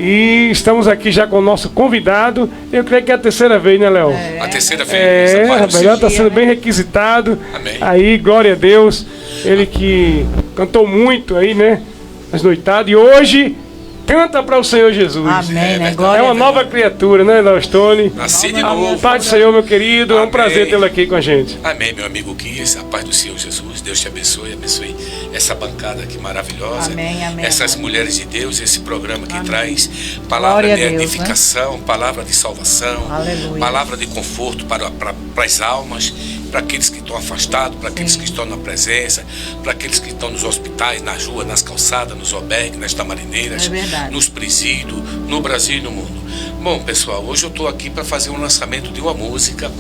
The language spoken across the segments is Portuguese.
E estamos aqui já com o nosso convidado. Eu creio que é a terceira vez, né, Léo? A terceira vez. Melhor está sendo bem requisitado. Amém. Aí, glória a Deus. Ele que cantou muito aí, né? As noitadas. E hoje canta para o Senhor Jesus. Amém, né? Glória É uma a Deus. nova criatura, né, Léo Stone? Nasci de novo. Paz do Senhor, meu querido. É um prazer tê-lo aqui com a gente. Amém, meu amigo Kies. A paz do Senhor Jesus. Deus te abençoe. Abençoe essa bancada aqui maravilhosa. Amém, amém, essas amém. mulheres de Deus, esse programa que Amém. traz palavra Glória de a Deus, edificação, palavra de salvação, Aleluia. palavra de conforto para as almas, para aqueles que estão afastados, para aqueles que estão na presença, para aqueles que estão nos hospitais, nas ruas, nas calçadas, nos albergues, nas tamarineiras, É verdade. nos presídios, no Brasil e no mundo. Bom, pessoal, hoje eu estou aqui para fazer um lançamento de uma música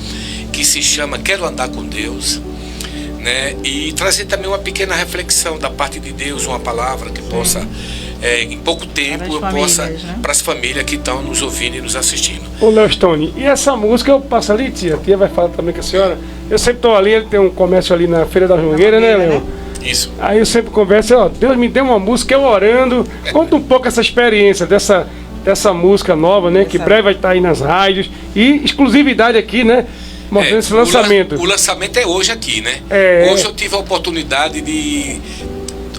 que se chama Quero Andar com Deus, né? E trazer também uma pequena reflexão da parte de Deus, uma palavra que possa, em pouco tempo, Para as eu famílias, possa, né? para as famílias que estão nos ouvindo e nos assistindo. Ô, Léo Stone, e essa música eu passo ali, tia? A tia vai falar também com a senhora. Eu sempre estou ali, ele tem um comércio ali na Feira da Jogueira, né, Mangueira, Léo? Isso. Aí eu sempre converso, ó, Deus me deu uma música, eu orando. Conta um pouco essa experiência dessa música nova, né? Que breve vai estar aí nas rádios. E exclusividade aqui, né? Mostrando esse lançamento. O lançamento é hoje aqui, né? Hoje eu tive a oportunidade de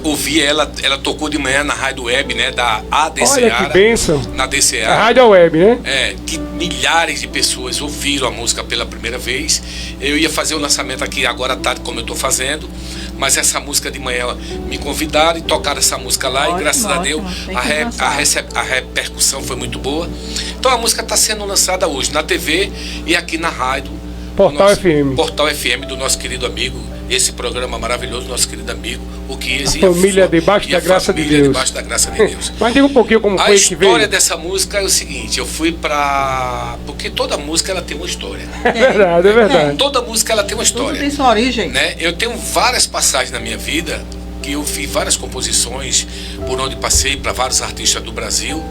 ouvir ela tocou de manhã na rádio web, né? Da AD Olha Seara, que bênção. na AD A Seara. rádio web, né? Que milhares de pessoas ouviram a música pela primeira vez. Eu ia fazer o lançamento aqui agora à tarde, como eu estou fazendo, mas essa música de manhã me convidaram e tocaram essa música lá. Ótimo, e graças a Deus ótimo. Tem que a repercussão foi muito boa. Então a música está sendo lançada hoje na TV e aqui na rádio. Portal nosso FM. Portal FM do nosso querido amigo, esse programa maravilhoso, nosso querido amigo, o Kies. Família debaixo da graça de Deus. Debaixo da graça de Deus. Mas diga um pouquinho como A foi que veio. história dessa música é o seguinte, eu fui pra... Porque toda música ela tem uma história. É verdade, é verdade. Toda música ela tem uma Tudo história. tem sua origem. Né? Eu tenho várias passagens na minha vida que eu fiz várias composições por onde passei para vários artistas do Brasil.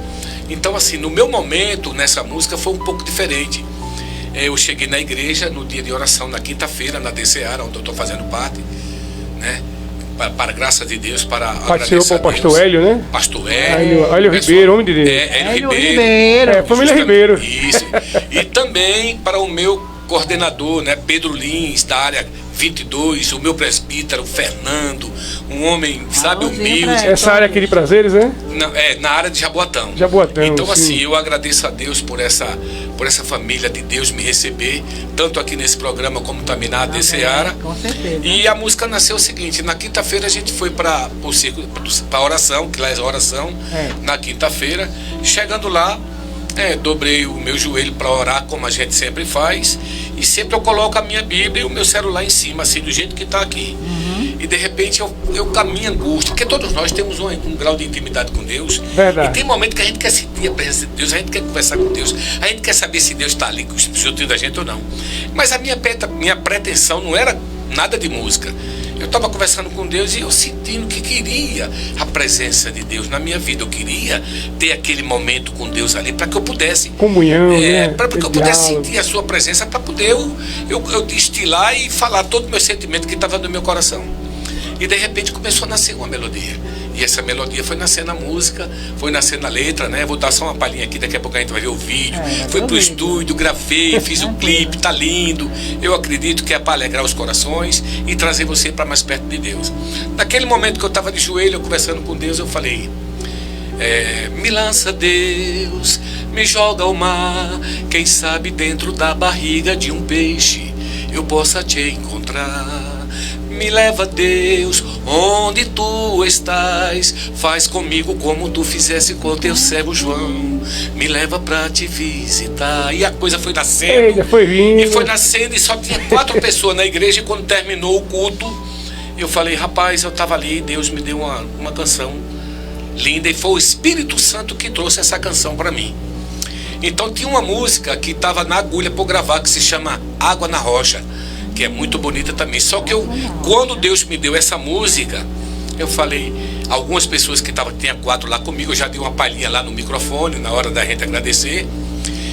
Então, assim, no meu momento nessa música foi um pouco diferente. Eu cheguei na igreja no dia de oração, na quinta-feira, na DCA, onde eu estou fazendo parte, né? Para a graça de Deus, para Participou com o pastor Hélio, né? Pastor Hélio. Hélio pessoal- Ribeiro, homem de Deus. Hélio Hélio Ribeiro. Ribeiro. É, família Ribeiro. Isso. E também para o meu coordenador, né, Pedro Lins, da área 22, o meu presbítero, Fernando, um homem, sabe, Alôzinho humilde. pra ele. Essa área aqui de prazeres, né? Na área de Jaboatão. Jaboatão, Então, sim. assim, eu agradeço a Deus por essa família de Deus me receber, tanto aqui nesse programa como também na AD Seara. Com certeza. E a música nasceu o seguinte, na quinta-feira a gente foi para o círculo, para oração, que lá é oração, na quinta-feira. Chegando lá, dobrei o meu joelho para orar, como a gente sempre faz, e sempre eu coloco a minha Bíblia e o meu celular em cima, assim, do jeito que está aqui. E de repente eu caminho angústia, porque todos nós temos um grau de intimidade com Deus. Verdade. E tem momento que a gente quer sentir a presença de Deus, a gente quer conversar com Deus, a gente quer saber se Deus está ali junto da gente ou não. Mas a minha pretensão não era nada de música. Eu estava conversando com Deus e eu sentindo que queria a presença de Deus na minha vida. Eu queria ter aquele momento com Deus ali para que eu pudesse Comunhão, né? para que eu Aquele pudesse diálogo. sentir a sua presença, para poder eu destilar e falar todo o meu sentimento que estava no meu coração. E de repente começou a nascer uma melodia. E essa melodia foi nascer na música, foi nascer na letra, né? Vou dar só uma palhinha aqui, daqui a pouco a gente vai ver o vídeo. Fui pro estúdio, gravei, fiz o clipe, tá lindo. Eu acredito que é para alegrar os corações e trazer você para mais perto de Deus. Naquele momento que eu estava de joelho, eu conversando com Deus, eu falei: me lança, Deus, me joga ao mar, quem sabe dentro da barriga de um peixe eu possa te encontrar. Me leva, Deus, onde tu estás, faz comigo como tu fizesse com teu servo João, me leva pra te visitar. E a coisa foi nascendo. Eita, foi vindo. E foi nascendo, e só tinha 4 pessoas na igreja. E quando terminou o culto, eu falei: rapaz, eu estava ali, Deus me deu uma canção linda, e foi o Espírito Santo que trouxe essa canção para mim. Então tinha uma música que estava na agulha para gravar, que se chama Água na Rocha, que é muito bonita também. Só que quando Deus me deu essa música, eu falei, algumas pessoas que tinha 4 lá comigo, eu já dei uma palhinha lá no microfone, na hora da gente agradecer.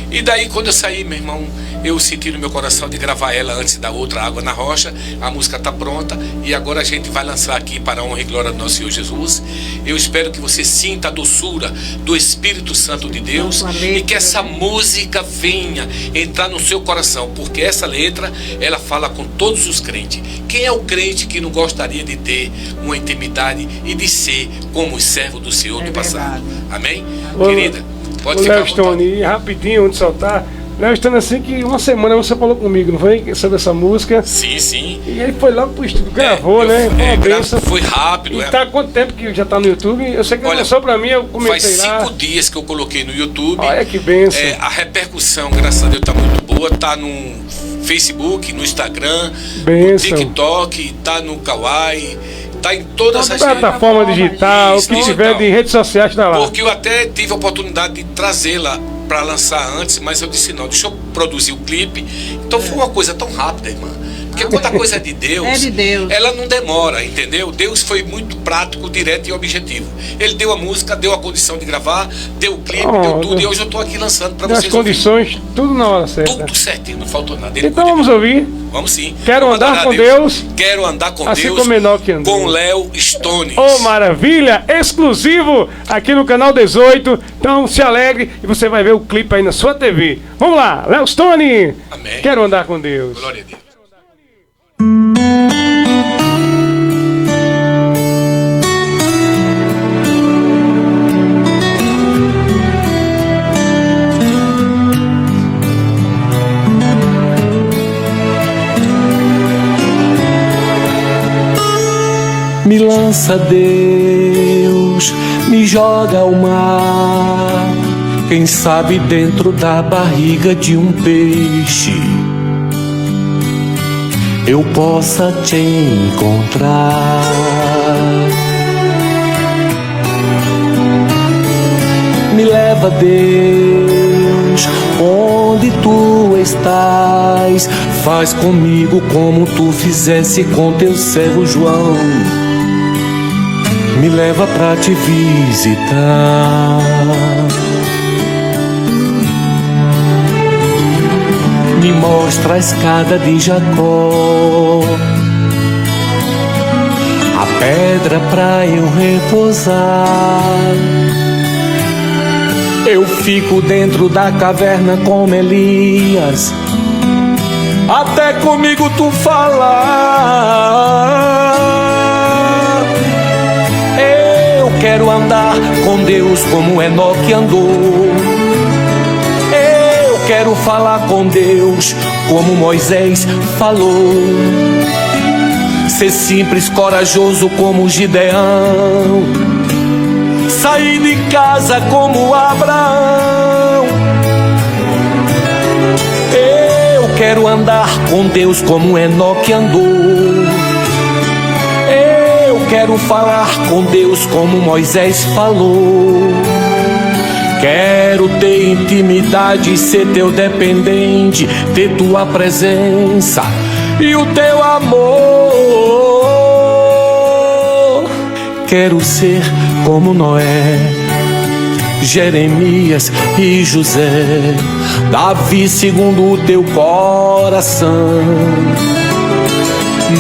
E daí quando eu saí, meu irmão, eu senti no meu coração de gravar ela antes da outra, Água na Rocha. A música está pronta e agora a gente vai lançar aqui para a honra e glória do nosso Senhor Jesus. Eu espero que você sinta a doçura do Espírito Santo de Deus e que essa música venha entrar no seu coração, porque essa letra, ela fala com todos os crentes. Quem é o crente que não gostaria de ter uma intimidade e de ser como os servos do Senhor do passado? Amém? Querida, pode ficar à vontade. Léo Stone, e rapidinho, onde soltar. Léo Stone, assim que uma semana você falou comigo, não foi? Sobre essa música. Sim, sim. E ele foi logo pro estúdio, gravou, né? Foi uma benção. Foi rápido. E tá há quanto tempo que já tá no YouTube? Eu sei que ele lançou pra mim, eu comecei faz lá. 5 dias que eu coloquei no YouTube. Olha que benção. A repercussão, graças a Deus, tá muito boa. Tá no Facebook, no Instagram, benção. no TikTok, tá no Kawaii, tá em todas as plataforma digital, o que tiver de redes sociais tá lá. Porque eu até tive a oportunidade de trazê-la para lançar antes, mas eu disse não, deixa eu produzir o clipe. Então foi uma coisa tão rápida, irmã. Porque quando a coisa é de Deus, ela não demora, entendeu? Deus foi muito prático, direto e objetivo. Ele deu a música, deu a condição de gravar, deu o clipe, deu tudo. E hoje eu estou aqui lançando para vocês. As condições, tudo na hora certa. Tudo certinho, não faltou nada. Então vamos ouvir. Vamos sim. Quero andar com Deus. Quero andar com assim Deus. Como Enoque andou. Com Léo Stone. Oh, maravilha! Exclusivo aqui no canal 18. Então se alegre e você vai ver o clipe aí na sua TV. Vamos lá, Léo Stone. Amém. Quero andar com Deus. Glória a Deus. Me lança, Deus, me joga ao mar. Quem sabe dentro da barriga de um peixe eu possa te encontrar. Me leva, Deus, onde tu estás. Faz comigo como tu fizesse com teu servo João. Me leva pra te visitar. Me mostra a escada de Jacó, a pedra pra eu repousar. Eu fico dentro da caverna como Elias, até comigo tu falar. Eu quero andar com Deus como Enoque andou. Eu quero falar com Deus como Moisés falou. Ser simples, corajoso como Gideão. Sair de casa como Abraão. Eu quero andar com Deus como Enoque andou. Eu quero falar com Deus como Moisés falou. Quero ter intimidade e ser teu dependente, ter tua presença e o teu amor. Quero ser como Noé, Jeremias e José, Davi segundo o teu coração.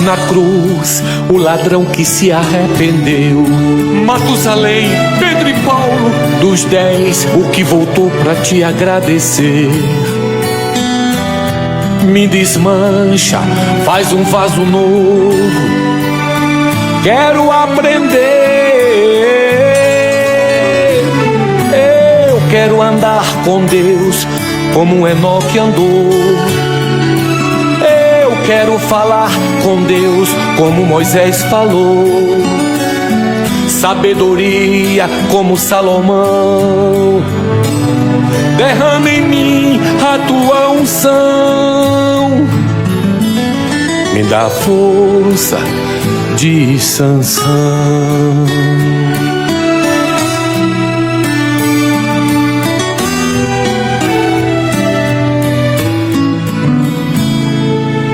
Na cruz, o ladrão que se arrependeu, Matusalém, Pedro e Paulo, dos 10, o que voltou pra te agradecer. Me desmancha, faz um vaso novo, quero aprender. Eu quero andar com Deus como Enoque andou. Quero falar com Deus como Moisés falou. Sabedoria como Salomão. Derrama em mim a tua unção. Me dá força de Sansão.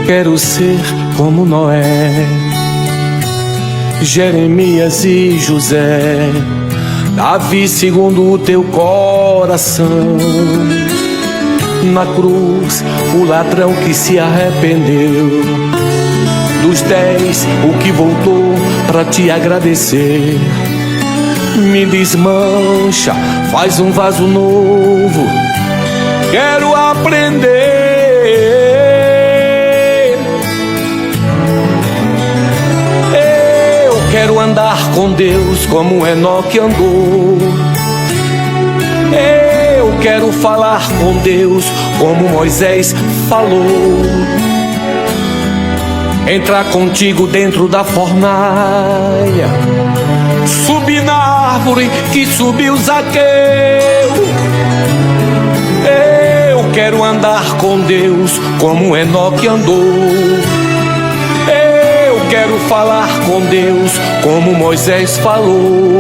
Quero ser como Noé, Jeremias e José, Davi segundo o teu coração. na cruz, o ladrão que se arrependeu. Dos 10, o que voltou pra te agradecer. Me desmancha, faz um vaso novo. Quero aprender. Eu quero andar com Deus como Enoque andou. Eu quero falar com Deus como Moisés falou. Entrar contigo dentro da fornalha, subir na árvore que subiu Zaqueu. Eu quero andar com Deus como Enoque andou. Eu quero falar com Deus como Moisés falou.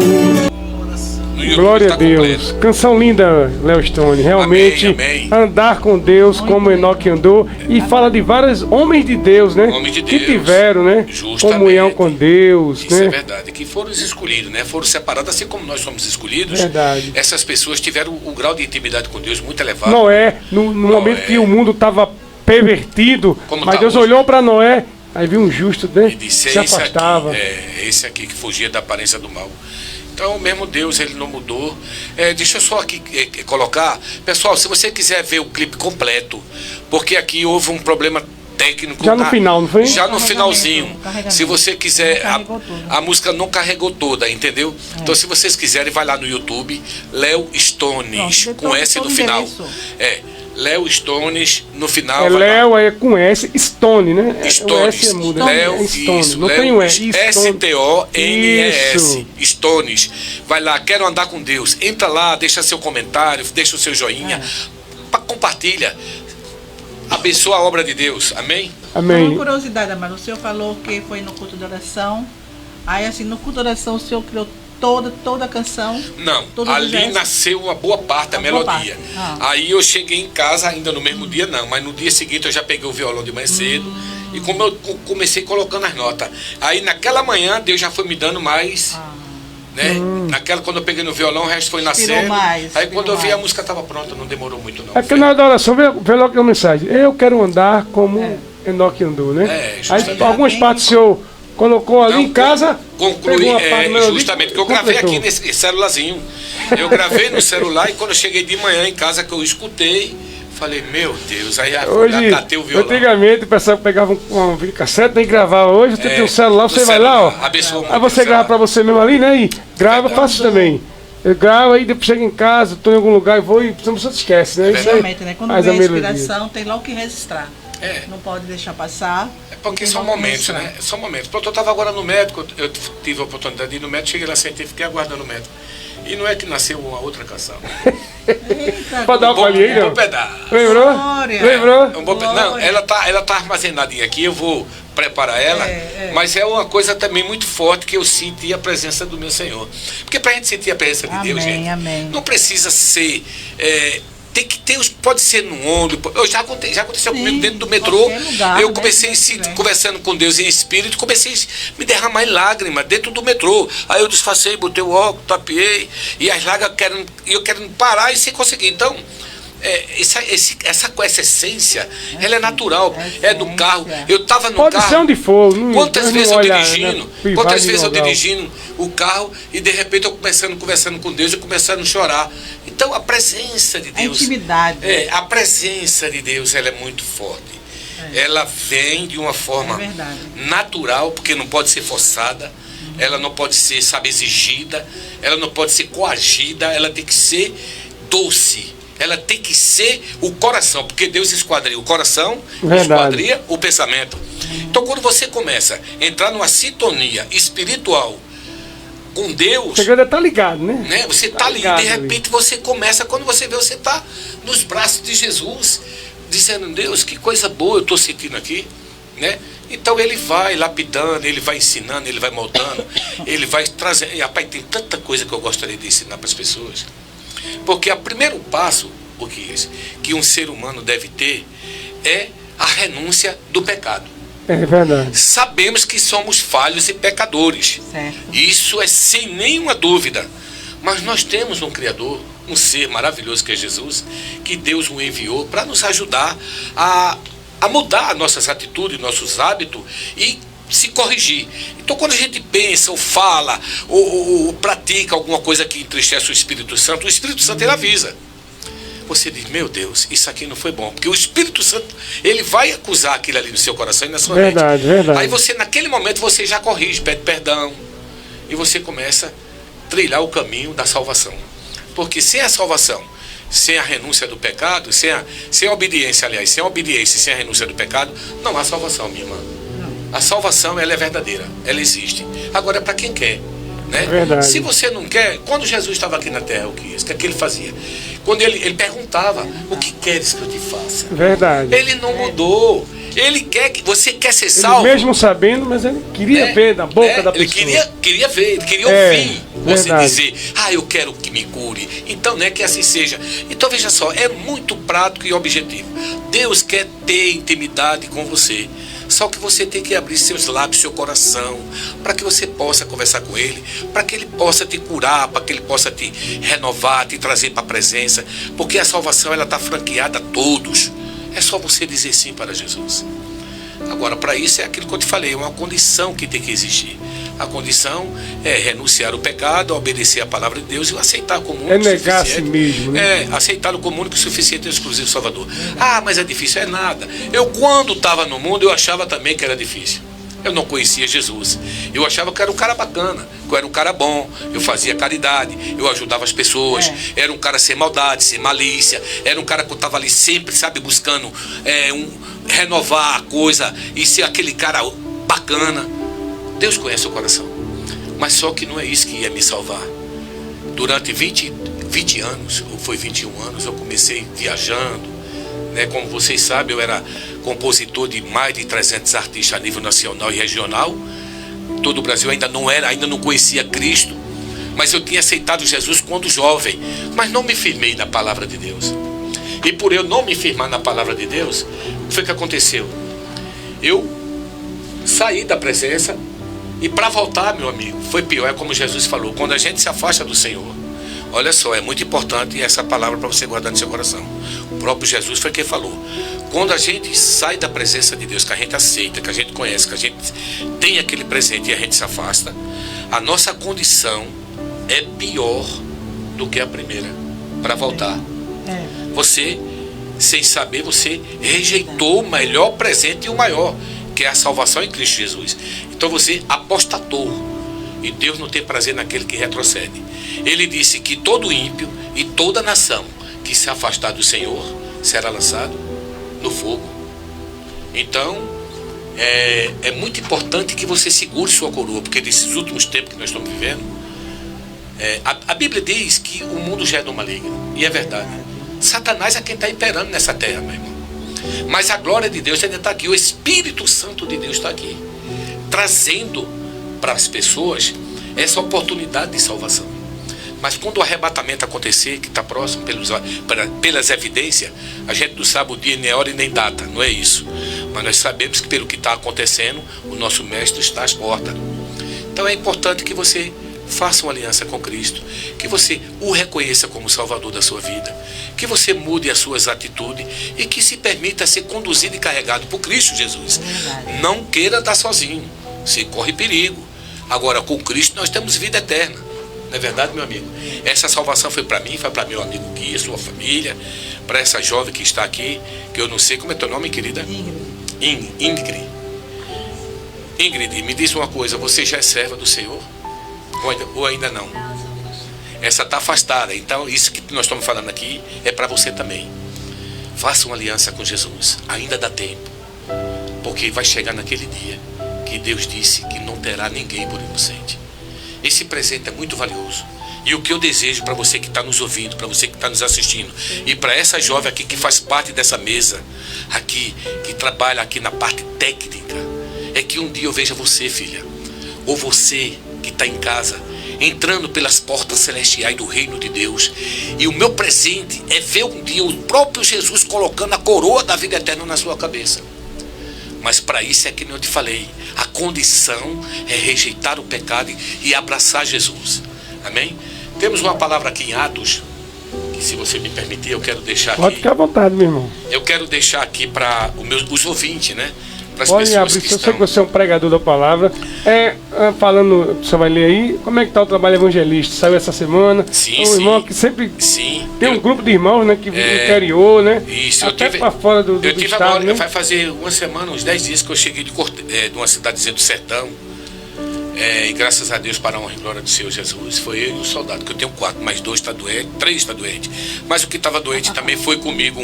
Glória a Deus. Canção linda, Léo Stone. Realmente, amém. Andar com Deus como Enoque andou. E fala de vários homens de Deus, né? Homens de que Deus. tiveram, né? Justamente. Comunhão com Deus, Isso né? é verdade, que foram os escolhidos, né? Foram separados, assim como nós somos escolhidos. Verdade. Essas pessoas tiveram o grau de intimidade com Deus muito elevado. Noé, no momento que o mundo estava pervertido, Como mas tá Deus hoje. olhou para Noé, aí viu um justo, né? E disse, Se afastava. esse aqui que fugia da aparência do mal. Então, o mesmo Deus, ele não mudou. Deixa eu só aqui colocar. Pessoal, se você quiser ver o clipe completo, porque aqui houve um problema técnico. Já no final, não foi? Já no finalzinho. Carregamento. Se você quiser, Não carregou tudo. a música não carregou toda, entendeu? Então, se vocês quiserem, vai lá no YouTube, Léo Stones, Pronto, com S no final. endereço. Léo Stones, no final. É vai lá. Léo, é com S, Stone, né? O Stones, S é muda, Léo, é Stone. isso, Não Léo, tem o E. S-T-O-N-E-S, Isso. Stones. Vai lá, quero andar com Deus. Entra lá, deixa seu comentário, deixa o seu joinha, compartilha. Abençoa a obra de Deus, amém? Uma Amém. curiosidade, Amaro, o senhor falou que foi no culto de oração. Aí, assim, no culto de oração, o senhor criou toda a canção? Não, Todos os ali gestos? nasceu uma boa parte da Uma boa melodia. parte. Aí eu cheguei em casa, ainda no mesmo dia não, mas no dia seguinte eu já peguei o violão de manhã cedo e como eu comecei colocando as notas. Aí naquela manhã Deus já foi me dando mais, né? Naquela, quando eu peguei no violão, o resto foi Inspirou nascendo. mais, Aí quando eu vi mais. a música estava pronta, não demorou muito não. É porque na hora da oração vê logo a mensagem. Eu quero andar como Enoque andou, né? justamente. Aí algumas partes o senhor colocou ali Não, em casa. concluí, pegou uma parte da melodia justamente, que eu e gravei completou. aqui nesse celularzinho. Eu gravei no celular e quando eu cheguei de manhã em casa, que eu escutei, falei, meu Deus, aí Hoje, catei o violão. antigamente o pessoal pegava um videocassete e gravava. Hoje você tem um celular, você no vai lá, ó. celular, abençoa muito Aí você o grava celular. pra você mesmo ali, né? E grava, Verdade. faço também. Eu gravo, aí depois chego em casa, tô em algum lugar e vou e você esquece, né? Isso aí Realmente, né? Quando faz vem a melodia. inspiração, tem logo que registrar. Não pode deixar passar. É porque E tem são logo que momentos, registrar. né? São momentos. Pronto, eu estava agora no médico, eu tive a oportunidade de ir no médico, cheguei lá, sentei, fiquei aguardando o médico. E não é que nasceu uma outra canção. Eita, Pode dar uma bom, palhinha aí, um bom não? Lembrou? Lembrou? Glória. Lembrou? Não, Glória. ela tá armazenadinha aqui, eu vou preparar ela, mas é uma coisa também muito forte que eu senti a presença do meu Senhor. Porque pra gente sentir a presença de Deus, Amém, gente, amém. não precisa ser. Tem que ter, pode ser no ônibus. Já aconteceu Sim, comigo dentro do em metrô. qualquer lugar, Eu né, comecei que você tiver. conversando com Deus em espírito, comecei a me derramar em lágrimas dentro do metrô. Aí eu disfarcei, botei o óculos, tapiei, e as lágrimas eu querendo parar e sem conseguir. Então, essa essência, ela é natural. É do carro. Eu estava no Pode carro. ser onde for. Quantas vezes eu dirigindo, né, quantas vezes eu dirigindo o carro e de repente eu conversando com Deus e começando a chorar. Então a presença de A Deus, intimidade. a presença de Deus, ela é muito forte. Ela vem de uma forma É verdade. natural, porque não pode ser forçada. Ela não pode ser, exigida. Ela não pode ser coagida. Ela tem que ser doce. Ela tem que ser o coração, porque Deus esquadria o coração, Verdade. esquadria o pensamento. Então, quando você começa a entrar numa sintonia espiritual com Deus, O segredo é estar ligado, né? né? Você Tá está ali, ligado de ali. repente você começa, quando você vê, você está nos braços de Jesus, dizendo, Deus, que coisa boa eu estou sentindo aqui, né? Então ele vai lapidando, ele vai ensinando, ele vai moldando, ele vai trazendo. E, rapaz, tem tanta coisa que eu gostaria de ensinar para as pessoas. Porque o primeiro passo, que um ser humano deve ter é a renúncia do pecado. É verdade. Sabemos que somos falhos e pecadores. Certo. Isso é sem nenhuma dúvida. Mas nós temos um Criador, um ser maravilhoso que é Jesus, que Deus o enviou para nos ajudar a mudar nossas atitudes, nossos hábitos e se corrigir. Então, quando a gente pensa, ou fala, ou pratica alguma coisa que entristece o Espírito Santo ele avisa. Você diz, meu Deus, isso aqui não foi bom. Porque o Espírito Santo, ele vai acusar aquilo ali no seu coração e na sua mente. Verdade. Aí você, naquele momento, você já corrige, pede perdão. E você começa a trilhar o caminho da salvação. Porque sem a salvação, sem a renúncia do pecado, sem a obediência, aliás, sem a obediência e sem a renúncia do pecado, não há salvação, minha irmã. A salvação, ela é verdadeira, ela existe. Agora é para quem quer, né? Verdade. Se você não quer, quando Jesus estava aqui na terra, o que é que ele fazia? Quando ele perguntava, o que queres que eu te faça? Verdade. Ele não mudou. Ele quer que você quer ser salvo. Ele mesmo sabendo, mas ele queria ver da boca da pessoa. Ele queria ver, ele queria ouvir você verdade. dizer, eu quero que me cure. Então, né, que assim seja. Então, veja só, é muito prático e objetivo. Deus quer ter intimidade com você. Só que você tem que abrir seus lábios, seu coração, para que você possa conversar com Ele, para que Ele possa te curar, para que Ele possa te renovar, te trazer para a presença, porque a salvação ela está franqueada a todos. É só você dizer sim para Jesus. Agora, para isso é aquilo que eu te falei, é uma condição que tem que existir. A condição é renunciar ao pecado, obedecer a palavra de Deus e aceitar como único é negar a si mesmo, né? Aceitá-lo como único, suficiente e exclusivo Salvador. Mas é difícil, é nada. Eu, quando estava no mundo, eu achava também que era difícil. Eu não conhecia Jesus. Eu achava que era um cara bacana, que eu era um cara bom, eu fazia caridade, eu ajudava as pessoas, era um cara sem maldade, sem malícia, era um cara que eu estava ali sempre, sabe, buscando renovar a coisa e ser aquele cara bacana. Deus conhece o coração. Mas só que não é isso que ia me salvar. Durante 20 anos, ou foi 21 anos, eu comecei viajando, né? Como vocês sabem, eu era compositor de mais de 300 artistas a nível nacional e regional. Todo o Brasil ainda não conhecia Cristo, mas eu tinha aceitado Jesus quando jovem, mas não me firmei na palavra de Deus. E por eu não me firmar na palavra de Deus, o que foi que aconteceu? Eu saí da presença e para voltar, meu amigo, foi pior. É como Jesus falou, quando a gente se afasta do Senhor, olha só, é muito importante essa palavra para você guardar no seu coração. O próprio Jesus foi quem falou. Quando a gente sai da presença de Deus, que a gente aceita, que a gente conhece, que a gente tem aquele presente e a gente se afasta, a nossa condição é pior do que a primeira para voltar. Você, sem saber, você rejeitou o melhor presente e o maior, que é a salvação em Cristo Jesus. Então você apostatou. E Deus não tem prazer naquele que retrocede. Ele disse que todo ímpio e toda nação que se afastar do Senhor será lançado no fogo. Então, é muito importante que você segure sua coroa, porque nesses últimos tempos que nós estamos vivendo, a Bíblia diz que o mundo já é do maligno. E é verdade. Satanás é quem está imperando nessa terra, meu irmão. Mas a glória de Deus ainda está aqui. O Espírito Santo de Deus está aqui, trazendo para as pessoas essa oportunidade de salvação. Mas quando o arrebatamento acontecer, que está próximo pelas evidências, a gente não sabe o dia, nem a hora e nem data, não é isso. Mas nós sabemos que pelo que está acontecendo, o nosso mestre está às portas. Então é importante que você faça uma aliança com Cristo, que você o reconheça como Salvador da sua vida, que você mude as suas atitudes e que se permita ser conduzido e carregado por Cristo Jesus. Não queira andar sozinho, você corre perigo. Agora, com Cristo nós temos vida eterna. Não é verdade, meu amigo? Essa salvação foi para mim, foi para meu amigo Gui, sua família, para essa jovem que está aqui, que eu não sei como é teu nome, querida? Ingrid. Ingrid, me diz uma coisa, você já é serva do Senhor? Ou ainda não? Essa está afastada. Então, isso que nós estamos falando aqui é para você também. Faça uma aliança com Jesus. Ainda dá tempo. Porque vai chegar naquele dia que Deus disse que não terá ninguém por inocente. Esse presente é muito valioso. E o que eu desejo para você que está nos ouvindo, para você que está nos assistindo, e para essa jovem aqui que faz parte dessa mesa, aqui, que trabalha aqui na parte técnica, é que um dia eu veja você, filha, ou você que está em casa, entrando pelas portas celestiais do reino de Deus. E o meu presente é ver um dia o próprio Jesus colocando a coroa da vida eterna na sua cabeça. Mas para isso é que eu te falei, a condição é rejeitar o pecado e abraçar Jesus. Amém? Temos uma palavra aqui em Atos, se você me permitir, eu quero deixar Pode aqui. ficar à vontade, meu irmão. Eu quero deixar aqui para os ouvintes, né? Para as Pode pessoas abrir, que eu sei que estão. você é um pregador da palavra. Falando, você vai ler aí, como é que está o trabalho evangelista? Saiu essa semana. Sim, Um irmão sim. que sempre Sim. tem um grupo de irmãos, né, que do interior, né? Isso, Até para fora do eu tive estado, agora, né? vai fazer uma semana, uns 10 dias que eu cheguei de uma cidadezinha do sertão. E graças a Deus, para a honra e glória do Senhor Jesus, foi eu e o soldado, que eu tenho 4, mais 2 está doente, 3 está doente. Mas o que estava doente também foi comigo,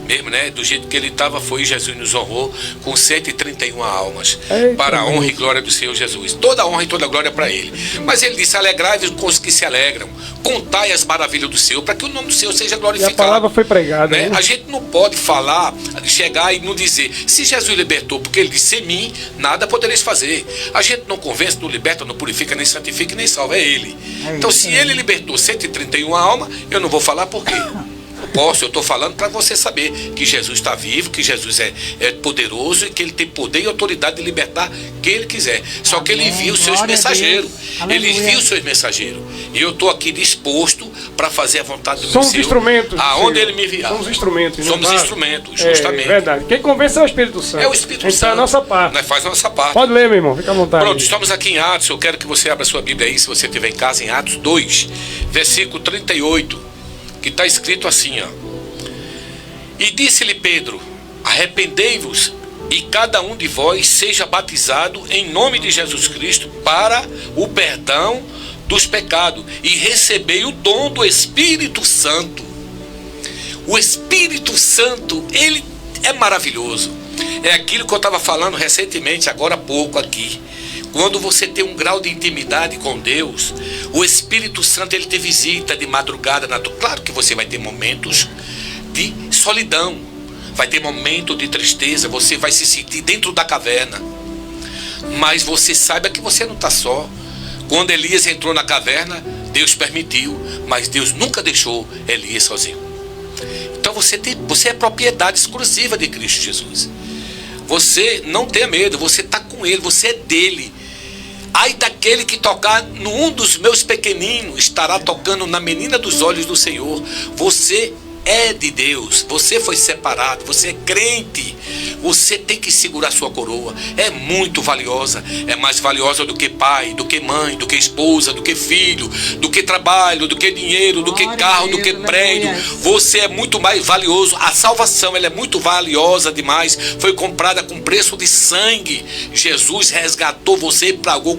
mesmo, né? Do jeito que ele estava, foi e Jesus nos honrou com 131 almas. Eita, para a honra Deus. e glória do Senhor Jesus. Toda a honra e toda a glória para ele. Mas ele disse: alegrai-vos com os que se alegram, contai as maravilhas do Senhor, para que o nome do Senhor seja E glorificado. a palavra foi pregada, Né? né? A gente não pode falar, chegar e não dizer, se Jesus libertou, porque ele disse: em mim nada podereis fazer. A gente não convence, não liberta, não purifica, nem santifica, nem salva, é ele. Então, se ele libertou 131 almas, eu não vou falar por quê. Eu estou falando para você saber que Jesus está vivo, que Jesus é poderoso e que ele tem poder e autoridade de libertar quem ele quiser. Só que ele envia os seus Glória a mensageiros. Deus. Ele Aleluia. envia os seus mensageiros. E eu estou aqui disposto para fazer a vontade do meu Somos Senhor, instrumentos. aonde Senhor. ele me enviar. Somos instrumentos. né? Somos Claro. instrumentos, justamente. É verdade. Quem convence é o Espírito Santo. É o Espírito A gente Santo. tá a nossa parte. Nós faz a nossa parte. Pode ler, meu irmão. Fica à vontade. Pronto, estamos aqui em Atos. Eu quero que você abra sua Bíblia aí, se você estiver em casa, em Atos 2, versículo 38, que está escrito assim, ó. E disse-lhe Pedro: arrependei-vos e cada um de vós seja batizado em nome de Jesus Cristo para o perdão dos pecados e recebei o dom do Espírito Santo. O Espírito Santo, ele é maravilhoso. É aquilo que eu estava falando recentemente, agora há pouco aqui. Quando você tem um grau de intimidade com Deus, o Espírito Santo, ele te visita de madrugada. Claro que você vai ter momentos de solidão, vai ter momento de tristeza, você vai se sentir dentro da caverna, mas você saiba que você não está só. Quando Elias entrou na caverna, Deus permitiu, mas Deus nunca deixou Elias sozinho. Então você é propriedade exclusiva de Cristo Jesus. Você não tenha medo, você está com ele, você é dele. Ai daquele que tocar num dos meus pequeninos, estará tocando na menina dos olhos do Senhor. Você é de Deus, você foi separado, você é crente, você tem que segurar sua coroa, é muito valiosa, é mais valiosa do que pai, do que mãe, do que esposa, do que filho, do que trabalho, do que dinheiro, do que Glória carro, a do que Deus, prédio. aleluia. Você é muito mais valioso, a salvação ela é muito valiosa demais, foi comprada com preço de sangue. Jesus resgatou você e pagou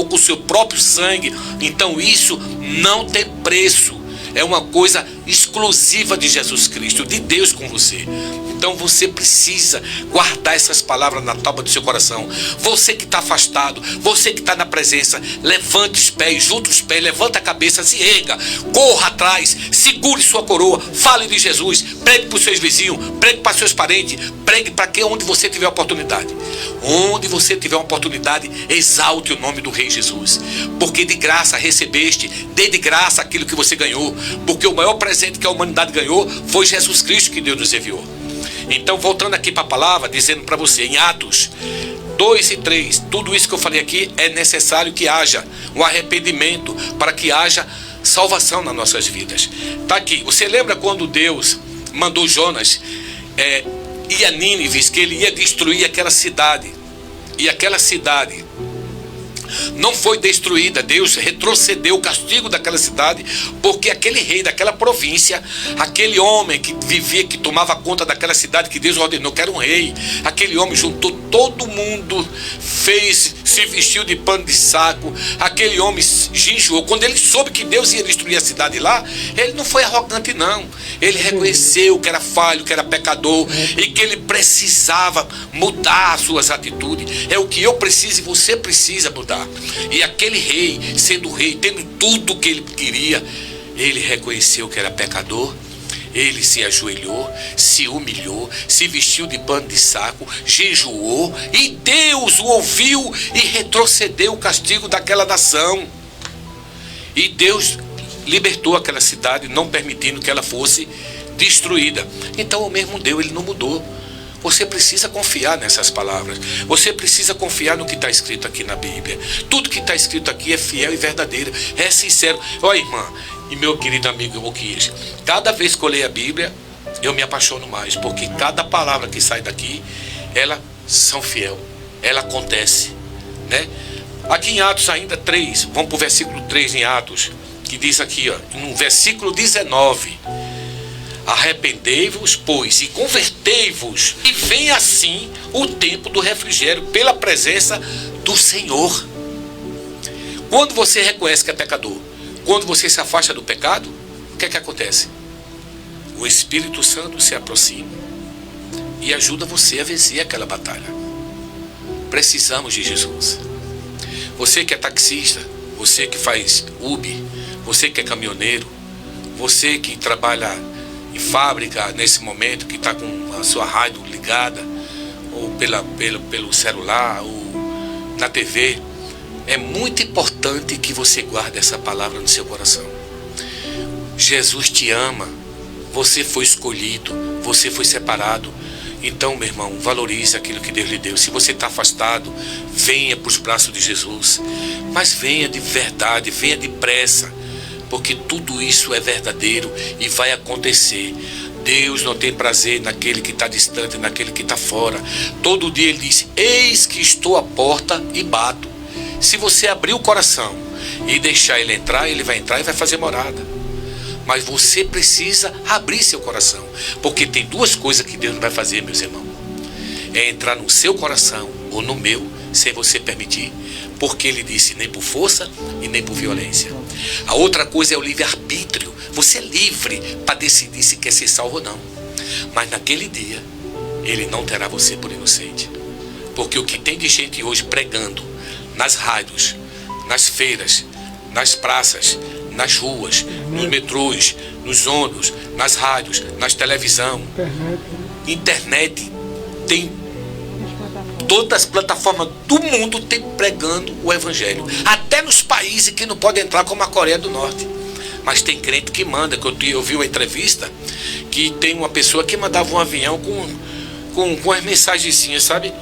com o seu próprio sangue. Então isso não tem preço. É uma coisa exclusiva de Jesus Cristo, de Deus com você. Então você precisa guardar essas palavras na tábua do seu coração. Você que está afastado, você que está na presença, levante os pés, junte os pés, levanta a cabeça, se erga, corra atrás, segure sua coroa, fale de Jesus, pregue para os seus vizinhos, pregue para seus parentes, pregue para onde você tiver oportunidade. Onde você tiver uma oportunidade, exalte o nome do Rei Jesus. Porque de graça recebeste, dê de graça aquilo que você ganhou. Porque o maior presente que a humanidade ganhou foi Jesus Cristo que Deus nos enviou. Então, voltando aqui para a palavra, dizendo para você, em Atos 2 e 3, tudo isso que eu falei aqui é necessário que haja um arrependimento para que haja salvação nas nossas vidas. Está aqui, você lembra quando Deus mandou Jonas ir a Nínive, que ele ia destruir aquela cidade, e aquela cidade não foi destruída, Deus retrocedeu o castigo daquela cidade, porque aquele rei daquela província, aquele homem que vivia, que tomava conta daquela cidade, que Deus ordenou que era um rei, aquele homem juntou todo mundo, se vestiu de pano de saco, aquele homem jejuou. Quando ele soube que Deus ia destruir a cidade lá, ele não foi arrogante não, ele reconheceu que era falho, que era pecador, e que ele precisava mudar as suas atitudes. É o que eu preciso e você precisa mudar. E aquele rei, sendo rei, tendo tudo o que ele queria, ele reconheceu que era pecador, ele se ajoelhou, se humilhou, se vestiu de pano de saco, jejuou, e Deus o ouviu e retrocedeu o castigo daquela nação. E Deus libertou aquela cidade, não permitindo que ela fosse destruída. Então o mesmo Deus, ele não mudou. Você precisa confiar nessas palavras. Você precisa confiar no que está escrito aqui na Bíblia. Tudo que está escrito aqui é fiel e verdadeiro. É sincero. Olha, irmã e meu querido amigo Oquias, cada vez que eu leio a Bíblia, eu me apaixono mais. Porque cada palavra que sai daqui, elas são fiel. Ela acontece, né? Aqui em Atos ainda 3, vamos para o versículo 3 em Atos, que diz aqui, ó, no versículo 19: arrependei-vos, pois, e convertei-vos, e vem assim o tempo do refrigério pela presença do Senhor. Quando você reconhece que é pecador, quando você se afasta do pecado, o que é que acontece? O Espírito Santo se aproxima e ajuda você a vencer aquela batalha. Precisamos de Jesus. Você que é taxista, você que faz Uber, você que é caminhoneiro, você que trabalha em fábrica nesse momento, que está com a sua rádio ligada, ou pelo celular, ou na TV, é muito importante que você guarde essa palavra no seu coração. Jesus te ama, você foi escolhido, você foi separado. Então, meu irmão, valorize aquilo que Deus lhe deu. Se você está afastado, venha para os braços de Jesus, mas venha de verdade, venha depressa, porque tudo isso é verdadeiro e vai acontecer. Deus não tem prazer naquele que está distante, naquele que está fora. Todo dia Ele diz: eis que estou à porta e bato. Se você abrir o coração e deixar Ele entrar, Ele vai entrar e vai fazer morada. Mas você precisa abrir seu coração, porque tem duas coisas que Deus não vai fazer, meus irmãos: é entrar no seu coração ou no meu, sem você permitir, porque Ele disse: nem por força e nem por violência. A outra coisa é o livre-arbítrio. Você é livre para decidir se quer ser salvo ou não, mas naquele dia Ele não terá você por inocente, porque o que tem de gente hoje pregando nas rádios, nas feiras, nas praças, nas ruas, nos metrôs, nos ônibus, nas rádios, nas televisão, internet, tem todas as plataformas do mundo tem pregando o Evangelho, até nos países que não podem entrar, como a Coreia do Norte. Mas tem crente que manda, que eu vi uma entrevista que tem uma pessoa que mandava um avião com as mensagenzinhas, sabe?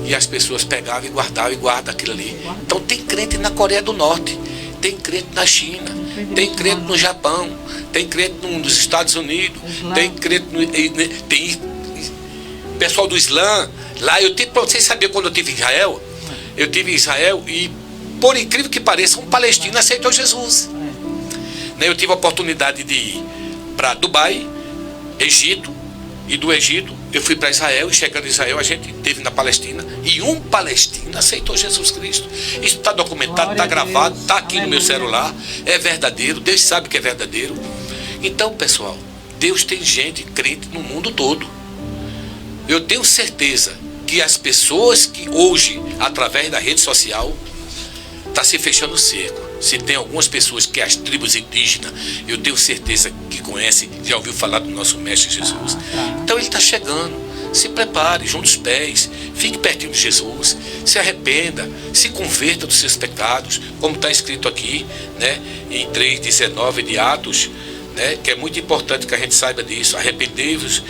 E as pessoas pegavam e guardavam e guardam aquilo ali. Então tem crente na Coreia do Norte, tem crente na China, tem crente no Japão, tem crente nos Estados Unidos, tem crente tem pessoal do Islã. Lá eu tive, para vocês saberem, quando eu tive em Israel, e por incrível que pareça, um palestino aceitou Jesus. Eu tive a oportunidade de ir para Dubai, Egito, e do Egito eu fui para Israel, e chegando em Israel a gente esteve na Palestina, e um palestino aceitou Jesus Cristo. Isso está documentado, está gravado, está aqui no meu celular, é verdadeiro, Deus sabe que é verdadeiro. Então, pessoal, Deus tem gente crente no mundo todo. Eu tenho certeza que as pessoas que hoje, através da rede social, está se fechando o cerco. Se tem algumas pessoas que as tribos indígenas, eu tenho certeza que conhecem, já ouviu falar do nosso Mestre Jesus. Então Ele está chegando. Se prepare, junte os pés, fique pertinho de Jesus, se arrependa, se converta dos seus pecados, como está escrito aqui, né, em 3,19 de Atos, né, que é muito importante que a gente saiba disso. Arrependei-vos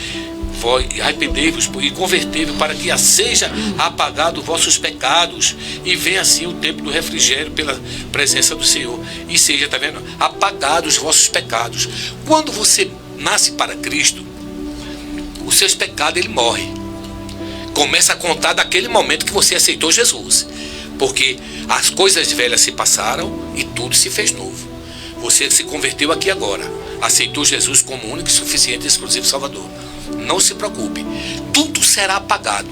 e convertei-vos, para que seja apagado os vossos pecados, e venha assim o tempo do refrigério pela presença do Senhor, e seja, tá vendo, apagados os vossos pecados. Quando você nasce para Cristo, os seus pecados, ele morre. Começa a contar daquele momento que você aceitou Jesus, porque as coisas velhas se passaram e tudo se fez novo. Você se converteu aqui agora, aceitou Jesus como único e suficiente e exclusivo Salvador. Não se preocupe, tudo será apagado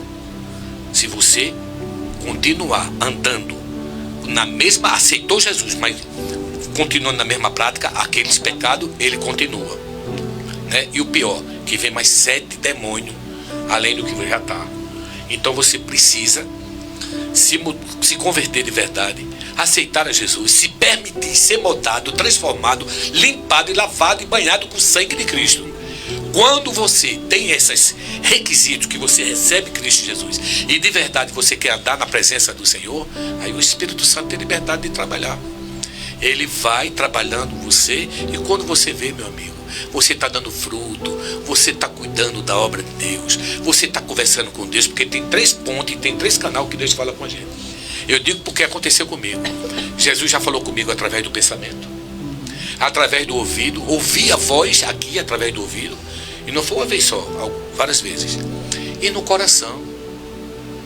se você continuar andando na mesma, aceitou Jesus, mas continuando na mesma prática, aqueles pecados, ele continua, né? E o pior, que vem mais 7 demônios além do que já está. Então você precisa se converter de verdade, aceitar a Jesus, se permitir ser moldado, transformado, limpado e lavado e banhado com o sangue de Cristo. Quando você tem esses requisitos, que você recebe Cristo Jesus e de verdade você quer andar na presença do Senhor, aí o Espírito Santo tem liberdade de trabalhar. Ele vai trabalhando você, e quando você vê, meu amigo, você está dando fruto, você está cuidando da obra de Deus, você está conversando com Deus, porque tem 3 pontos e tem 3 canais que Deus fala com a gente. Eu digo porque aconteceu comigo. Jesus já falou comigo através do pensamento, através do ouvido, ouvi a voz aqui através do ouvido, e não foi uma vez só, várias vezes, e no coração.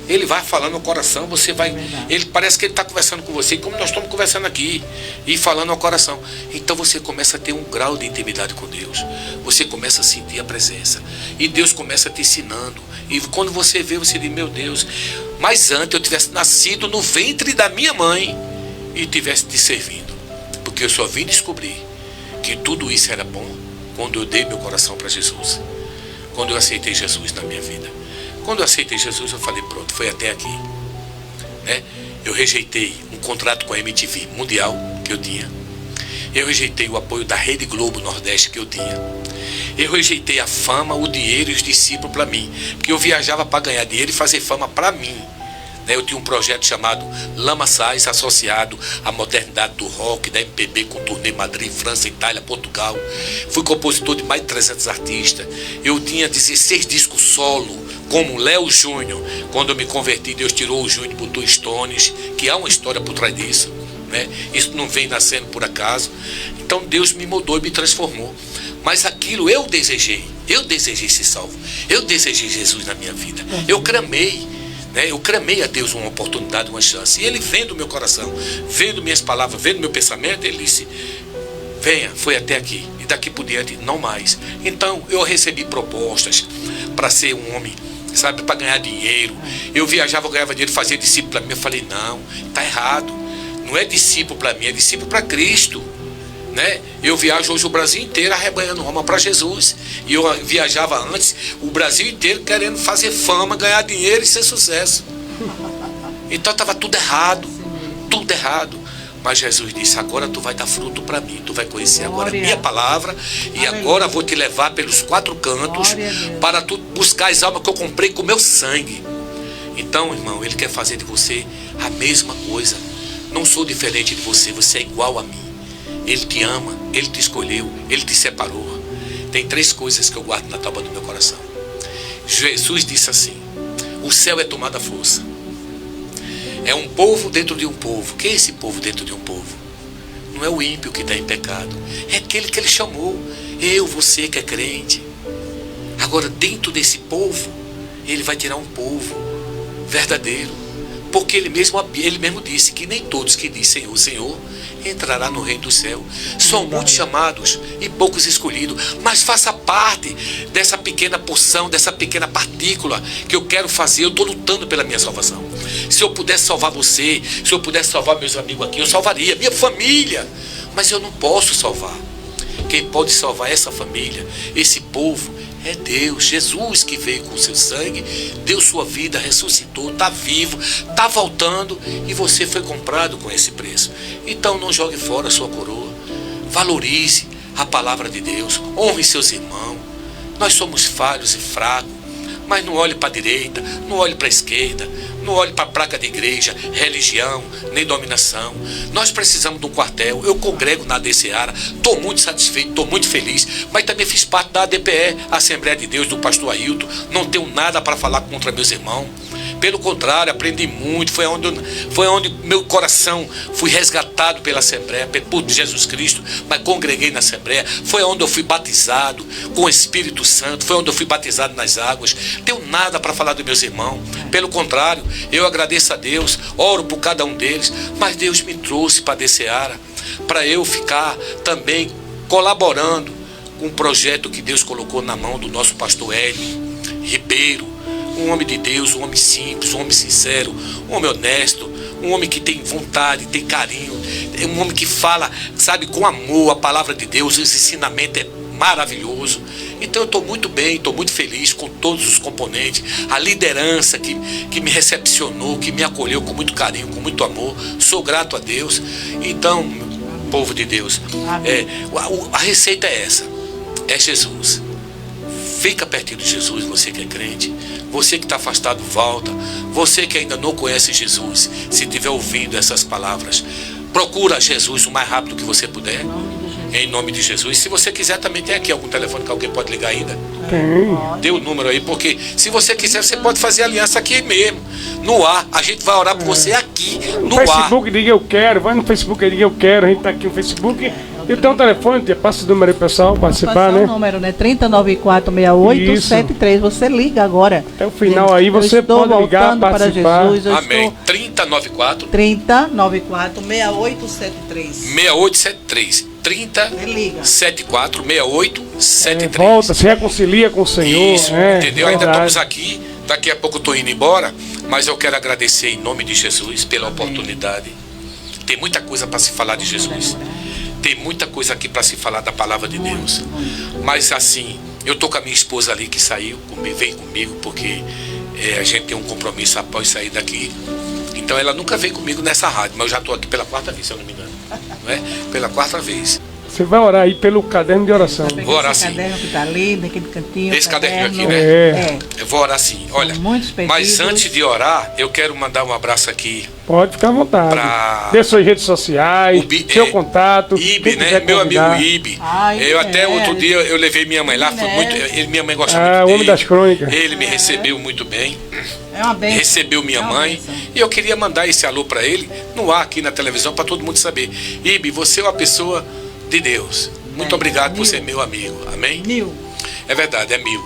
Ele vai falando no coração, você vai. Ele parece que ele está conversando com você, como nós estamos conversando aqui, e falando no coração. Então você começa a ter um grau de intimidade com Deus. Você começa a sentir a presença. E Deus começa te ensinando. E quando você vê, você diz, meu Deus, mas antes eu tivesse nascido no ventre da minha mãe e tivesse te servindo. Porque eu só vim descobrir que tudo isso era bom quando eu dei meu coração para Jesus. Quando eu aceitei Jesus na minha vida. Quando eu aceitei Jesus, eu falei, pronto, foi até aqui, né? Eu rejeitei um contrato com a MTV Mundial que eu tinha. Eu rejeitei o apoio da Rede Globo Nordeste que eu tinha. Eu rejeitei a fama, o dinheiro e os discípulos para mim. Porque eu viajava para ganhar dinheiro e fazer fama para mim. Eu tinha um projeto chamado Lamaçais, associado à modernidade do rock, da MPB, com turnê Madrid, França, Itália, Portugal. Fui compositor de mais de 300 artistas. Eu tinha 16 discos solo, como Léo Júnior. Quando eu me converti, Deus tirou o Júnior e botou Stones, que há uma história por trás disso, né? Isso não vem nascendo por acaso. Então Deus me mudou e me transformou. Mas aquilo eu desejei ser salvo. Eu desejei Jesus na minha vida. Eu clamei. Eu clamei a Deus uma oportunidade, uma chance. E Ele vendo o meu coração, vendo minhas palavras, vendo meu pensamento, Ele disse, venha, foi até aqui. E daqui por diante, não mais. Então, eu recebi propostas para ser um homem, sabe, para ganhar dinheiro. Eu viajava, eu ganhava dinheiro, fazia discípulo para mim. Eu falei, não, está errado. Não é discípulo para mim, é discípulo para Cristo. Eu viajo hoje o Brasil inteiro arrebanhando Roma para Jesus. E eu viajava antes o Brasil inteiro querendo fazer fama, ganhar dinheiro e ser sucesso. Então estava tudo errado. Tudo errado. Mas Jesus disse, agora tu vai dar fruto para mim. Tu vai conhecer agora a minha palavra. E agora vou te levar pelos 4 cantos para tu buscar as almas que eu comprei com meu sangue. Então, irmão, Ele quer fazer de você a mesma coisa. Não sou diferente de você, você é igual a mim. Ele te ama, Ele te escolheu, Ele te separou. Tem 3 coisas que eu guardo na tábua do meu coração. Jesus disse assim, o céu é tomada à força. É um povo dentro de um povo. Quem é esse povo dentro de um povo? Não é o ímpio que está em pecado. É aquele que Ele chamou. Eu, você que é crente. Agora dentro desse povo, Ele vai tirar um povo verdadeiro. Porque Ele mesmo disse que nem todos que dizem Senhor, Senhor, entrará no reino do céu. São muitos chamados e poucos escolhidos. Mas faça parte dessa pequena porção, dessa pequena partícula que eu quero fazer. Eu estou lutando pela minha salvação. Se eu pudesse salvar você, se eu pudesse salvar meus amigos aqui, eu salvaria minha família. Mas eu não posso salvar. Quem pode salvar essa família, esse povo, é Deus. Jesus que veio com o seu sangue, deu sua vida, ressuscitou, está vivo, está voltando, e você foi comprado com esse preço. Então não jogue fora a sua coroa. Valorize a palavra de Deus. Honre seus irmãos. Nós somos falhos e fracos, mas não olhe para a direita, não olhe para a esquerda, não olhe para a placa de igreja, religião, nem dominação. Nós precisamos de um quartel. Eu congrego na AD Seara, estou muito satisfeito, estou muito feliz, mas também fiz parte da ADPE, Assembleia de Deus, do pastor Ailton. Não tenho nada para falar contra meus irmãos. Pelo contrário, aprendi muito. Foi onde meu coração fui resgatado pela Assembleia, por Jesus Cristo, mas congreguei na Assembleia. Foi onde eu fui batizado com o Espírito Santo. Foi onde eu fui batizado nas águas. Não tenho nada para falar dos meus irmãos. Pelo contrário, eu agradeço a Deus, oro por cada um deles, mas Deus me trouxe para a AD Seara, para eu ficar também colaborando com um projeto que Deus colocou na mão do nosso pastor Hélio Ribeiro. Um homem de Deus, um homem simples, um homem sincero, um homem honesto, um homem que tem vontade, tem carinho, um homem que fala, sabe, com amor a palavra de Deus. Esse ensinamento é maravilhoso. Então eu estou muito bem, estou muito feliz com todos os componentes, a liderança que me recepcionou, que me acolheu com muito carinho, com muito amor. Sou grato a Deus. Então, povo de Deus, a receita é essa, é Jesus. Fica pertinho de Jesus, você que é crente. Você que está afastado, volta. Você que ainda não conhece Jesus, se estiver ouvindo essas palavras, procura Jesus o mais rápido que você puder. Em nome de Jesus. Se você quiser, também tem aqui algum telefone que alguém pode ligar ainda. Tem. Dê o número aí, porque se você quiser, você pode fazer aliança aqui mesmo, no ar. A gente vai orar por você aqui, no ar. Facebook, diga eu quero. Vai no Facebook, diga eu quero. A gente tá aqui no Facebook. E tem um telefone, passa o número aí, pessoal, participar, né? O número, né? 30946873. Você liga agora. Até o final aí, você pode ligar, participar. Amém. 3094 30946873. 6873. 3074 6873. Volta, se reconcilia com o Senhor. Isso, entendeu? Ainda estamos aqui. Daqui a pouco eu estou indo embora, mas eu quero agradecer em nome de Jesus pela oportunidade. Tem muita coisa para se falar de Jesus. Tem muita coisa aqui para se falar da palavra de Deus. Mas assim, eu tô com a minha esposa ali que saiu, veio comigo, porque a gente tem um compromisso após sair daqui. Então ela nunca veio comigo nessa rádio, mas eu já estou aqui pela 4ª vez, se eu não me engano. Não é? Pela 4ª vez. Você vai orar aí pelo caderno de oração. Vou orar sim. Esse caderno que tá ali, naquele cantinho. Esse caderninho aqui, né? Eu vou orar sim. Olha, mas antes de orar, eu quero mandar um abraço aqui. Pode ficar à vontade. Dê suas redes sociais, seu contato. Ibe, né? Meu amigo Ibe. Eu até outro dia eu levei minha mãe lá, foi muito. Minha mãe gosta muito dele. O homem das crônicas. Ele me recebeu muito bem. É uma bênção. Recebeu minha mãe. E eu queria mandar esse alô para ele no ar aqui na televisão para todo mundo saber. Ibe, você é uma pessoa de Deus. Muito obrigado por ser meu amigo. Amém? Mil. É verdade, é mil.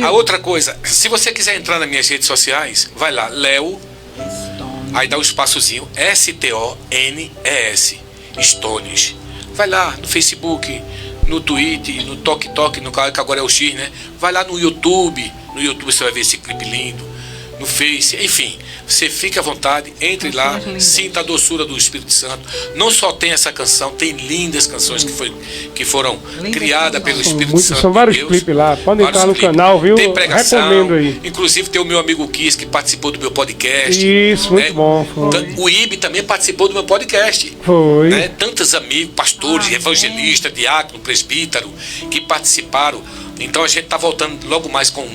A outra coisa, se você quiser entrar nas minhas redes sociais, vai lá, Léo, aí dá o espaçozinho, STONES, Stones. Vai lá no Facebook, no Twitter, no TokTok, no canal que agora é o X, né? Vai lá no YouTube você vai ver esse clipe lindo. No Face, enfim, você fica à vontade, entre lá, sinta a doçura do Espírito Santo. Não só tem essa canção, tem lindas canções que foram criadas pelo Espírito Santo. São vários clipes lá, podem entrar no canal, viu? Tem pregação, recomendo aí. Inclusive tem o meu amigo Kiss que participou do meu podcast. Isso, muito bom. O Ibe também participou do meu podcast. Foi. Né? Tantos amigos, pastores, evangelistas, diácono, presbítero, que participaram. Então a gente está voltando logo mais com a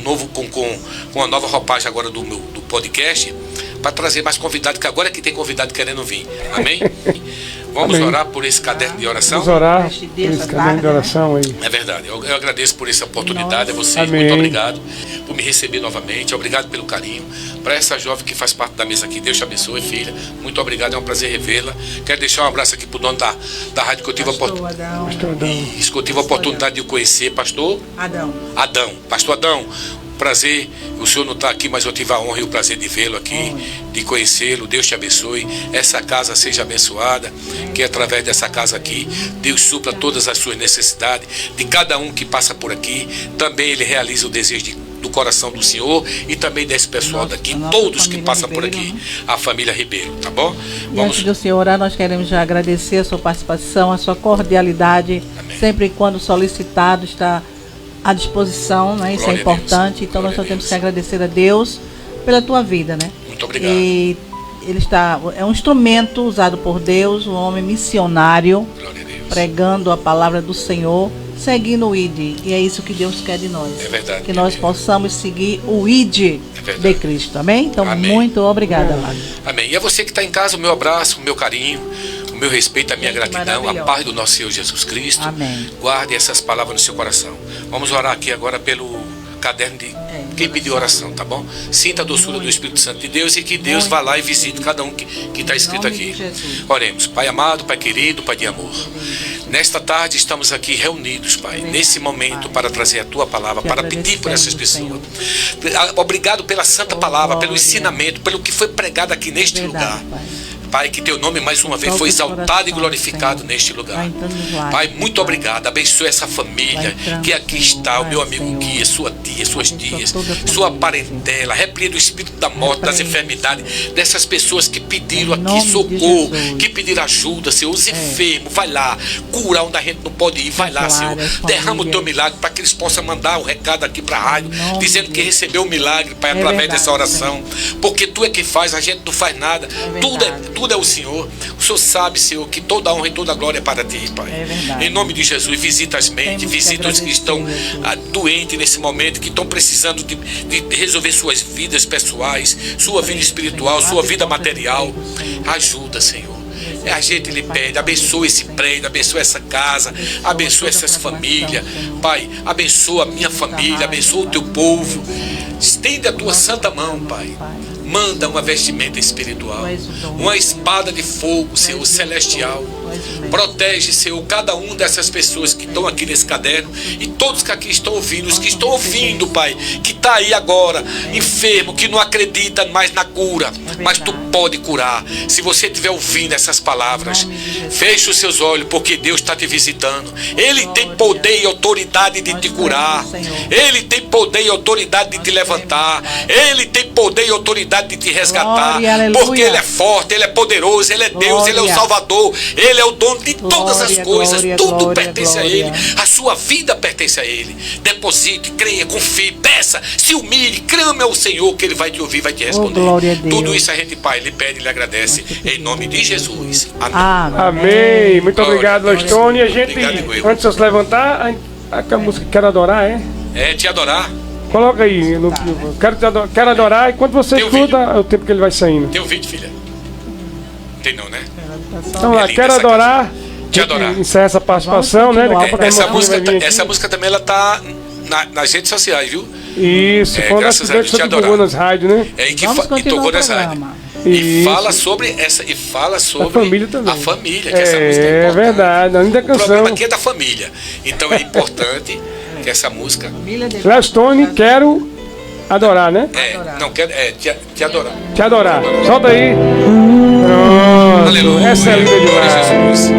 nova roupagem agora do podcast, para trazer mais convidados, que agora é que tem convidado querendo vir. Amém? Vamos orar por esse caderno de oração? Vamos orar por esse caderno de oração aí. É verdade. Eu agradeço por essa oportunidade a vocês. Amém. Muito obrigado por me receber novamente. Obrigado pelo carinho. Para essa jovem que faz parte da mesa aqui, Deus te abençoe, filha. Muito obrigado, é um prazer revê-la. Quero deixar um abraço aqui para o dono da rádio que eu tive a oportunidade de o conhecer, pastor Adão. Pastor Adão, prazer, o senhor não está aqui, mas eu tive a honra e o prazer de vê-lo aqui, de conhecê-lo. Deus te abençoe, essa casa seja abençoada, que através dessa casa aqui, Deus supra todas as suas necessidades, de cada um que passa por aqui. Também Ele realiza o desejo do coração do Senhor e também desse pessoal daqui, todos que passam por aqui, a família Ribeiro, tá bom? E antes do senhor orar, nós queremos já agradecer a sua participação, a sua cordialidade. Amém. Sempre e quando solicitado, está à disposição, né? Isso é importante. Então nós só temos que agradecer a Deus pela tua vida, né? Muito obrigado. E ele é um instrumento usado por Deus, um homem missionário, pregando a palavra do Senhor, seguindo o ID. E é isso que Deus quer de nós. É verdade. Que nós possamos seguir o ID de Cristo. Amém? Então, muito obrigada, Lago. Amém. E a você que está em casa, o meu abraço, o meu carinho, o meu respeito, a minha gratidão, a paz do nosso Senhor Jesus Cristo. Amém. Guarde essas palavras no seu coração. Vamos orar aqui agora pelo caderno de quem pediu oração, tá bom? Sinta a doçura do Espírito Santo de Deus e que Deus vá lá e visite cada um que está escrito aqui. Oremos. Pai amado, Pai querido, Pai de amor. Nesta tarde estamos aqui reunidos, Pai, nesse momento para trazer a Tua palavra, para pedir por essas pessoas. Obrigado pela santa palavra, pelo ensinamento, pelo que foi pregado aqui neste lugar. Pai, que Teu nome mais uma vez foi exaltado e glorificado neste lugar. Pai, muito obrigado. Abençoe essa família que aqui está, o meu amigo Guia, sua tia, suas tias, sua parentela. Repreenda o espírito da morte, das enfermidades, dessas pessoas que pediram aqui socorro, que pediram ajuda, Senhor. Os enfermos, vai lá, cura onde a gente não pode ir, vai lá, Senhor. Derrama o Teu milagre para que eles possam mandar um recado aqui para a rádio, dizendo que recebeu o milagre, Pai, através dessa oração. Porque Tu é quem faz, a gente não faz nada. Tudo é o Senhor. O Senhor sabe, Senhor, que toda a honra e toda a glória é para Ti, Pai. Em nome de Jesus, visita as mentes, visita os que estão doentes nesse momento, que estão precisando de resolver suas vidas pessoais, sua vida espiritual, sua vida material. Ajuda, Senhor. A gente lhe pede, abençoa esse prédio, abençoa essa casa, abençoa essas famílias. Pai, abençoa a minha família, abençoa o teu povo. Estende a tua santa mão, Pai. Manda uma vestimenta espiritual, uma espada de fogo, Senhor, celestial. Protege, Senhor, cada um dessas pessoas que estão aqui nesse caderno e todos que aqui estão ouvindo, os que estão ouvindo, Pai, que está aí agora, enfermo, que não acredita mais na cura, mas Tu pode curar. Se você estiver ouvindo essas palavras, feche os seus olhos, porque Deus está te visitando. Ele tem poder e autoridade de te curar. Ele tem poder e autoridade de te levantar. Ele tem poder e autoridade de te resgatar, porque Ele é forte, Ele é poderoso, Ele é Deus, Ele é o Salvador, Ele é o dono de todas as coisas, tudo pertence a Ele, a sua vida pertence a Ele. Deposite, creia, confie, peça, se humilhe, clame ao Senhor que Ele vai te ouvir, vai te responder. Tudo isso a gente, Pai, lhe pede e lhe agradece, em nome de Jesus. Amém. Amém. Muito obrigado, Lostone. A gente, Obrigado, antes de se levantar, a música Quero Adorar, é? É, te adorar. Coloca aí, quero adorar, e quando você Tem um escuta, é o tempo que ele vai saindo. Tem um vídeo, filha? Tem não, né? Então lá, linda quero essa adorar. Te adorar. Encerra essa participação, né? Daqui a pouco a Essa irmã música, vai vir aqui. essa música também ela tá nas redes sociais, viu? Isso, foi uma das graças a Deus, que te tocou adorar. nas rádios, né? É aí que Vamos e continuar tocou o nessa rádio. programa. E Isso. fala sobre essa, e fala sobre A família também. a família, que essa música é É importante. verdade, além da O problema canção. aqui é da família. Então é importante que essa música Lestone, quero adorar, né? não quer te adorar. Te adorar. Solta aí. Pronto. Aleluia. Essa é linda Glória a demais. Jesus.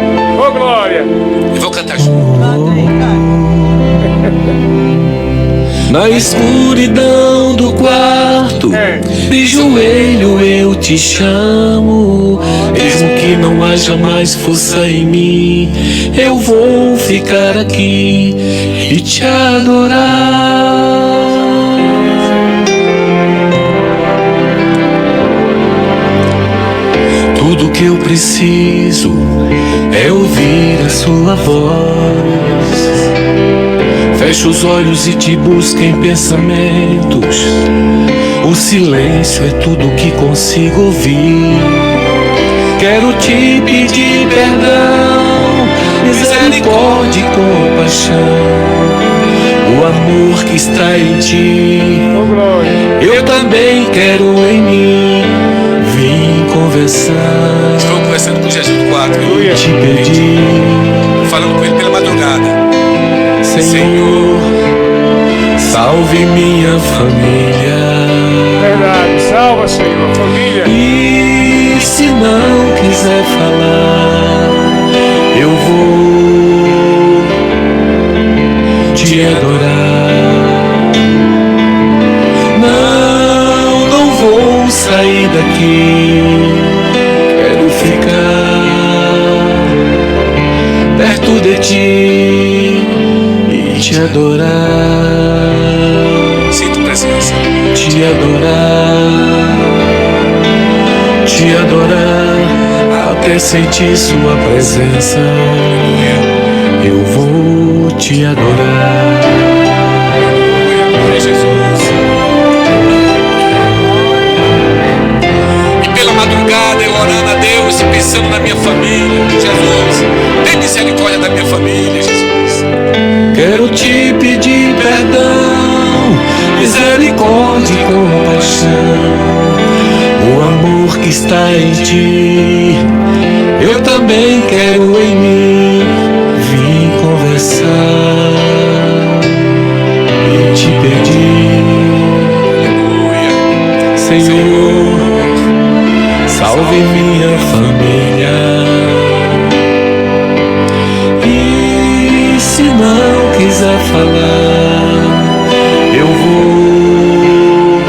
Ô, Glória. E vou cantar junto. Na escuridão do quarto, de joelho eu te chamo. Mesmo que não haja mais força em mim, eu vou ficar aqui e te adorar. Tudo que eu preciso é ouvir a sua voz. Fecho os olhos e te busco em pensamentos. O silêncio é tudo que consigo ouvir. Quero te pedir perdão, misericórdia e compaixão. O amor que está em ti, Ô, Glória. eu também quero em mim. Vim conversar, Estou conversando com Jesus do quarto, viu? te pedir, Falando com ele pela madrugada. Senhor, salve minha família. Verdade. Salva, Senhor, a família. E se não quiser falar, eu vou te adorar. Não vou sair daqui. Quero ficar perto de ti e te adorar. Sinto presença. Te adorar, te adorar, até sentir sua presença. Eu vou te adorar. Glória a Jesus. E pela madrugada eu orando a Deus e pensando na minha família. Jesus, tem misericórdia da minha família, Jesus. Quero te pedir perdão, misericórdia e compaixão. O amor que está em ti, eu também quero em mim. Vim conversar e te pedir, Aleluia. Senhor, salve minha família. E se não quiser falar, eu vou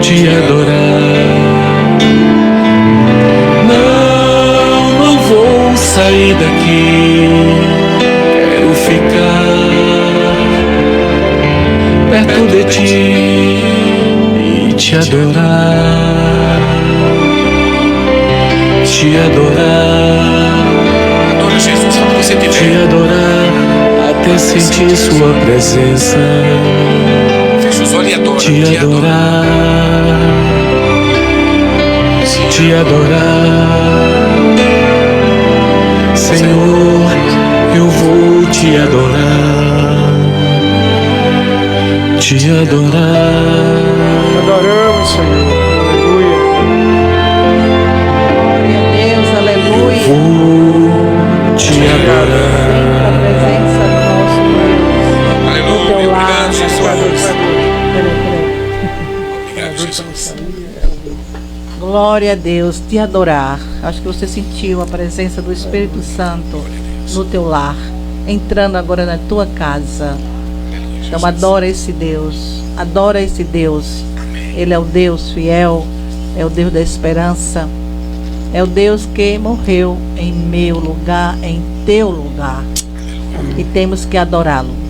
te adorar. Não vou sair daqui. Quero ficar perto de ti e te adorar. Te adorar. Adora Jesus onde você Te estiver. adorar até sentir sua presença. Fecha os olhos e adora. Te adorar, te adorar. Senhor, eu vou te adorar, te adorar. Adoramos, Senhor. Aleluia. Glória a Deus, aleluia. Vou te adorar. A presença do nosso Deus. Aleluia, No teu lar, obrigado, Jesus. Obrigado, Jesus. Glória a Deus, te adorar. Acho que você sentiu a presença do Espírito Santo no teu lar, entrando agora na tua casa. Então adora esse Deus, adora esse Deus. Ele é o Deus fiel, é o Deus da esperança, é o Deus que morreu em meu lugar, em teu lugar. E temos que adorá-lo.